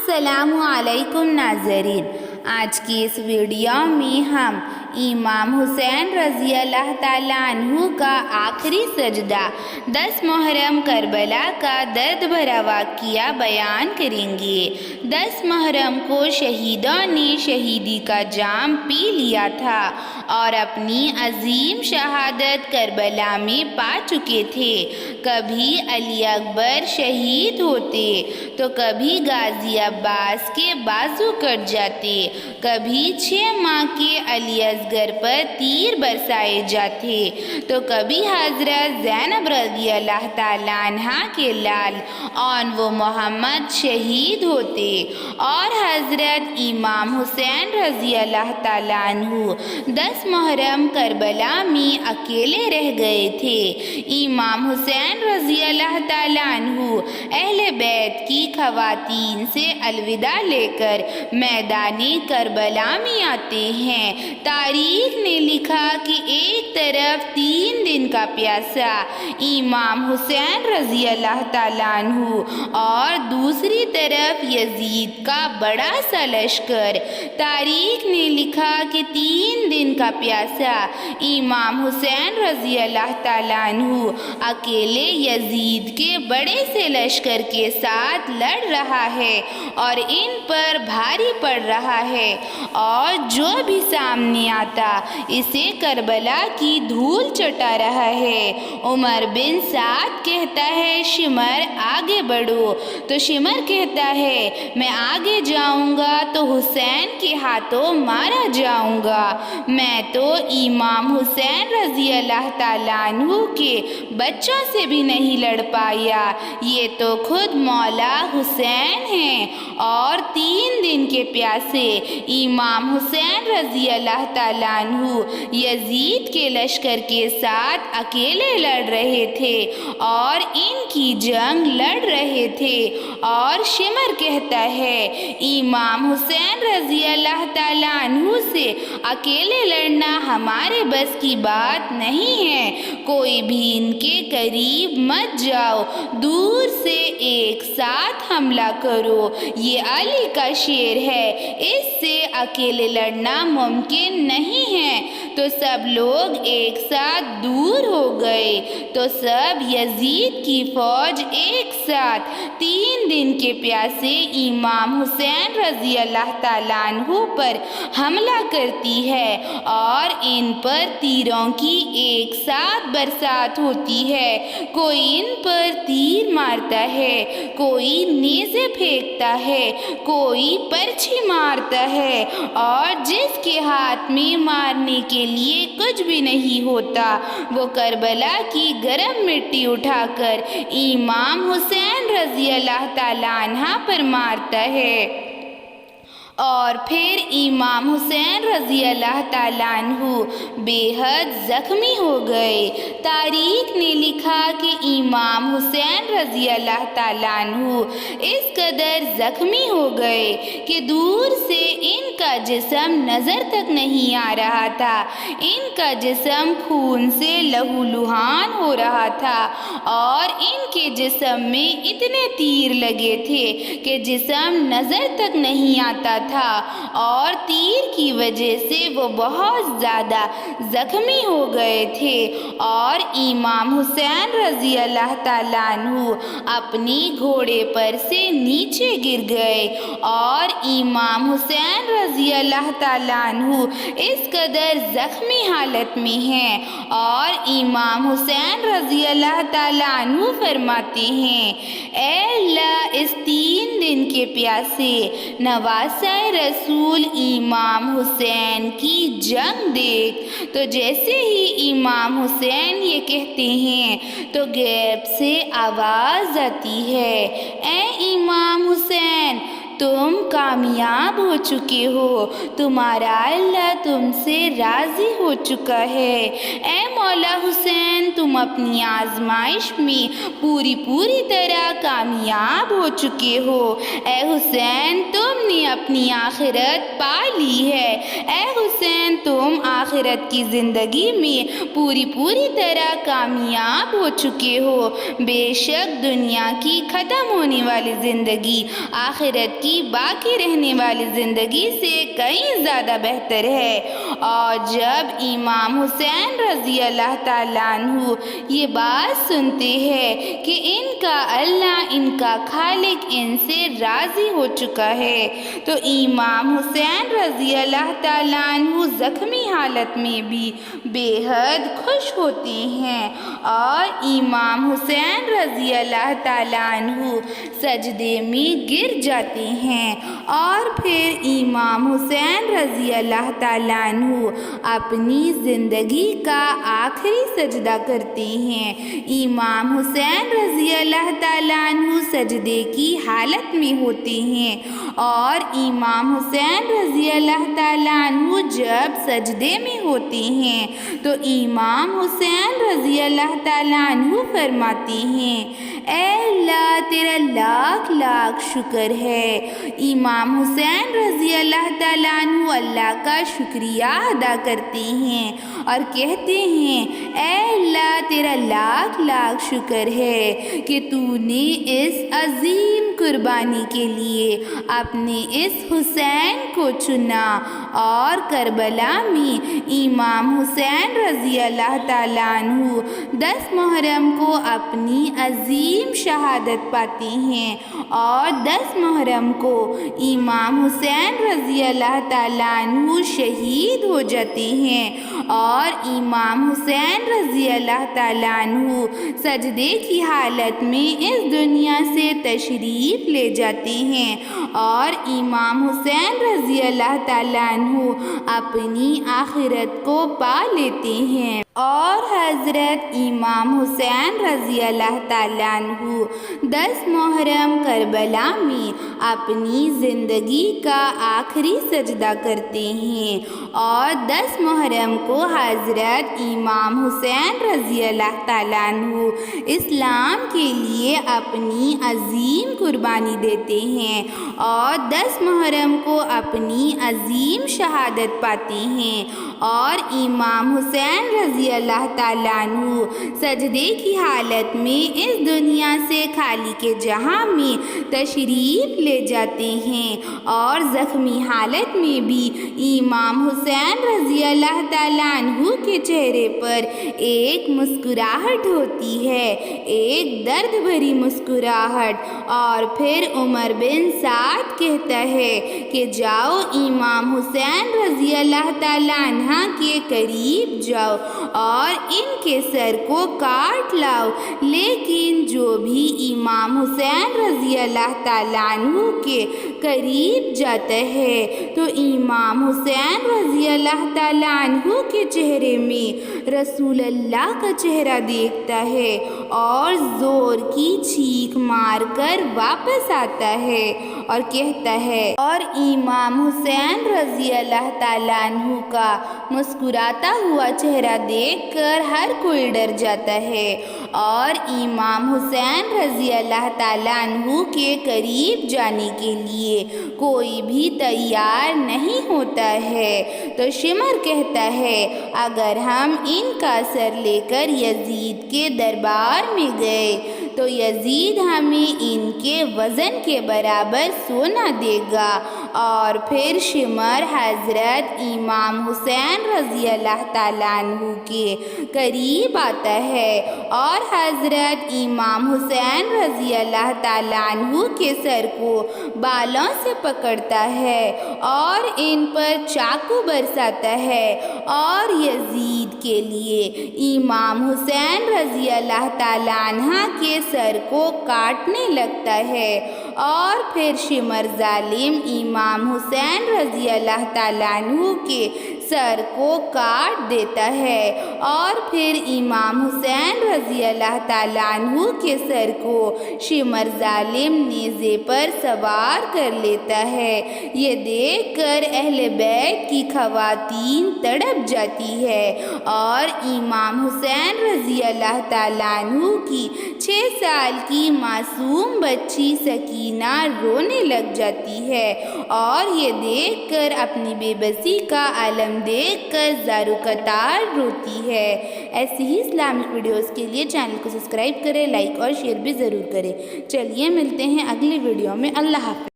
السلام علیکم ناظرین، آج کی اس ویڈیو میں ہم امام حسین رضی اللہ تعالیٰ عنہ کا آخری سجدہ 10 محرم کربلا کا درد بھرا واقعہ بیان کریں گے۔ 10 محرم کو شہیدوں نے شہیدی کا جام پی لیا تھا اور اپنی عظیم شہادت کربلا میں پا چکے تھے۔ کبھی علی اکبر شہید ہوتے تو کبھی غازی عباس کے بازو کٹ جاتے، کبھی 6 ماہ کے علی اصغر پر تیر برسائے جاتے تو کبھی حضرت زینب رضی اللہ تعالیٰ عنہا کے لال آن و محمد شہید ہوتے اور حضرت امام حسین رضی اللہ تعالیٰ عنہ 10 محرم کربلا میں اکیلے رہ گئے تھے۔ امام حسین رضی اللہ تعالیٰ عنہ اہل بیت کی خواتین سے الوداع لے کر میدان کربلا میں آتے ہیں۔ تاریخ نے لکھا کہ ایک طرف 3 دن کا پیاسا امام حسین رضی اللہ تعالیٰ عنہ اور دوسری طرف یزید کا بڑا سا لشکر۔ تاریخ نے لکھا کہ 3 دن کا پیاسا امام حسین رضی اللہ تعالیٰ عنہ اکیلے یزید کے بڑے سے لشکر کے ساتھ لڑ رہا ہے اور ان پر بھاری پڑ رہا ہے، اور جو بھی سامنے آتا اسے کربلا کی دھول چٹا رہا ہے۔ عمر بن سعد کہتا ہے شمر آگے بڑھو، تو شمر کہتا ہے میں آگے جاؤں گا تو حسین کے ہاتھوں مارا جاؤں گا۔ میں تو امام حسین رضی اللہ تعالیٰ عنہ کے بچوں سے بھی نہیں لڑ پایا، یہ تو خود مولا حسین ہیں۔ اور 3 دن کے پیاسے امام حسین رضی اللہ تعالیٰ عنہ یزید کے لشکر کے ساتھ اکیلے لڑ رہے تھے اور ان کی جنگ لڑ رہے تھے۔ اور شمر کہتا ہے امام حسین رضی اللہ تعالیٰ عنہ سے اکیلے لڑنا ہمارے بس کی بات نہیں ہے، کوئی بھی ان کے قریب مت جاؤ، دور سے ایک ساتھ حملہ کرو۔ یہ علی کا شعر ہے، اس سے اکیلے لڑنا ممکن نہیں ہے۔ تو سب لوگ ایک ساتھ دور ہو گئے تو سب یزید کی فوج ایک ساتھ 3 دن کے پیاسے امام حسین رضی اللہ تعالیٰ عنہ پر حملہ کرتی ہے اور ان پر تیروں کی ایک ساتھ برسات ہوتی ہے۔ کوئی ان پر تیر مارتا ہے، کوئی نیزے پھینکتا ہے، کوئی پرچھی مارتا ہے، اور جس کے ہاتھ میں مارنے کے لیے کچھ بھی نہیں ہوتا وہ کربلا کی گرم مٹی اٹھا کر امام حسین رضی اللہ تعالیٰ عنہ پر مارتا ہے، اور پھر امام حسین رضی اللہ تعالیٰ عنہ بے حد زخمی ہو گئے۔ تاریخ نے لکھا کہ امام حسین رضی اللہ تعالیٰ عنہ اس قدر زخمی ہو گئے کہ دور سے ان کا جسم نظر تک نہیں آ رہا تھا، ان کا جسم خون سے لہو لہان ہو رہا تھا اور ان کے جسم میں اتنے تیر لگے تھے کہ جسم نظر تک نہیں آتا تھا، اور تیر کی وجہ سے وہ بہت زیادہ زخمی ہو گئے تھے۔ اور امام حسین رضی اللہ تعالیٰ عنہ اپنی گھوڑے پر سے نیچے گر گئے، اور امام حسین رضی اللہ تعالیٰ عنہ اس قدر زخمی حالت میں ہیں، اور امام حسین رضی اللہ تعالیٰ عنہ فرماتے ہیں اے اللہ اس 3 دن کے پیاسے نواسہ رسول امام حسین کی جنگ دیکھ۔ تو جیسے ہی امام حسین یہ کہتے ہیں تو غیب سے آواز آتی ہے اے امام حسین تم کامیاب ہو چکے ہو، تمہارا اللہ تم سے راضی ہو چکا ہے۔ اے مولا حسین تم اپنی آزمائش میں پوری طرح کامیاب ہو چکے ہو۔ اے حسین تم نے اپنی آخرت پا لی ہے۔ اے حسین تم آخرت کی زندگی میں پوری طرح کامیاب ہو چکے ہو۔ بے شک دنیا کی ختم ہونے والی زندگی آخرت کی باقی رہنے والی زندگی سے کہیں زیادہ بہتر ہے۔ اور جب امام حسین رضی اللہ تعالیٰ عنہ یہ بات سنتے ہیں کہ ان کا اللہ، ان کا خالق ان سے راضی ہو چکا ہے، تو امام حسین رضی اللہ تعالیٰ عنہ زخمی حالت میں بھی بے حد خوش ہوتے ہیں، اور امام حسین رضی اللہ تعالیٰ عنہ سجدے میں گر جاتے ہیں، اور پھر امام حسین رضی اللہ تعالیٰ عنہ اپنی زندگی کا آخری سجدہ کرتے ہیں۔ امام حسین رضی اللہ تعالیٰ عنہ سجدے کی حالت میں ہوتے ہیں، اور امام حسین رضی اللہ تعالیٰ عنہ جب سجدے میں ہوتے ہیں تو امام حسین رضی اللہ تعالیٰ عنہ فرماتے ہیں، اے اللہ تیرا لاکھ لاکھ شکر ہے۔ امام حسین رضی اللہ تعالیٰ عنہ اللہ کا شکریہ ادا کرتے ہیں اور کہتے ہیں، اے اللہ تیرا لاکھ لاکھ شکر ہے کہ تو نے اس عظیم قربانی کے لیے اپنے اس حسین کو چنا، اور کربلا میں امام حسین رضی اللہ تعالیٰ عنہ 10 محرم کو اپنی عظیم شہادت پاتے ہیں، اور 10 محرم کو امام حسین رضی اللہ تعالیٰ عنہ شہید ہو جاتے ہیں، اور امام حسین رضی اللہ تعالیٰ عنہ سجدے کی حالت میں اس دنیا سے تشریف لے جاتے ہیں، اور امام حسین رضی اللہ تعالیٰ عنہ اپنی آخرت کو پا لیتے ہیں، اور حضرت امام حسین رضی اللہ تعالیٰ عنہ 10 محرم کربلا میں اپنی زندگی کا آخری سجدہ کرتے ہیں، اور 10 محرم کو حضرت امام حسین رضی اللہ تعالیٰ عنہ اسلام کے لیے اپنی عظیم قربانی دیتے ہیں، اور 10 محرم کو اپنی عظیم شہادت پاتے ہیں، اور امام حسین رضی اللہ تعالیٰ عنہ سجدے کی حالت میں اس دنیا سے خالق جہاں میں تشریف لے جاتے ہیں، اور زخمی حالت میں بھی امام حسین رضی اللہ تعالیٰ عنہ کے چہرے پر ایک مسکراہٹ ہوتی ہے، ایک درد بھری مسکراہٹ، اور پھر عمر بن سعد کہتا ہے کہ جاؤ امام حسین رضی اللہ تعالیٰ عنہ کے قریب جاؤ اور ان کے سر کو کاٹ لاؤ۔ لیکن جو بھی امام حسین رضی اللہ تعالیٰ عنہ کے قریب جاتا ہے تو امام حسین رضی اللہ تعالیٰ عنہ کے چہرے میں رسول اللہ کا چہرہ دیکھتا ہے، اور زور کی چیخ مار کر واپس آتا ہے اور کہتا ہے، اور امام حسین رضی اللہ تعالیٰ عنہ کا مسکراتا ہوا چہرہ دیکھ کر ہر کوئی ڈر جاتا ہے، اور امام حسین رضی اللہ تعالیٰ عنہ کے قریب جانے کے لیے کوئی بھی تیار نہیں ہوتا ہے۔ تو شمر کہتا ہے، اگر ہم ان کا سر لے کر یزید کے دربار میں گئے تو یزید ہمیں ان کے وزن کے برابر سونا دے گا، اور پھر شمر حضرت امام حسین رضی اللہ تعالیٰ عنہ کے قریب آتا ہے، اور حضرت امام حسین رضی اللہ تعالیٰ عنہ کے سر کو بالوں سے پکڑتا ہے اور ان پر چاقو برساتا ہے، اور یزید کے لیے امام حسین رضی اللہ تعالیٰ عنہ کے سر کو کاٹنے لگتا ہے، اور پھر شمر ظالم امام حسین رضی اللہ تعالیٰ عنہ کے سر کو کاٹ دیتا ہے، اور پھر امام حسین رضی اللہ تعالیٰ عنہ کے سر کو شمر ظالم نیزے پر سوار کر لیتا ہے۔ یہ دیکھ کر اہل بیت کی خواتین تڑپ جاتی ہے، اور امام حسین رضی اللہ تعالیٰ عنہ کی 6 سال کی معصوم بچی سکینہ رونے لگ جاتی ہے، اور یہ دیکھ کر اپنی بے بسی کا عالم دیکھ کر زارو قطار روتی ہے۔ ایسی ہی اسلامک ویڈیوز کے لیے چینل کو سبسکرائب کریں، لائک اور شیئر بھی ضرور کریں۔ چلیے ملتے ہیں اگلی ویڈیو میں۔ اللہ حافظ۔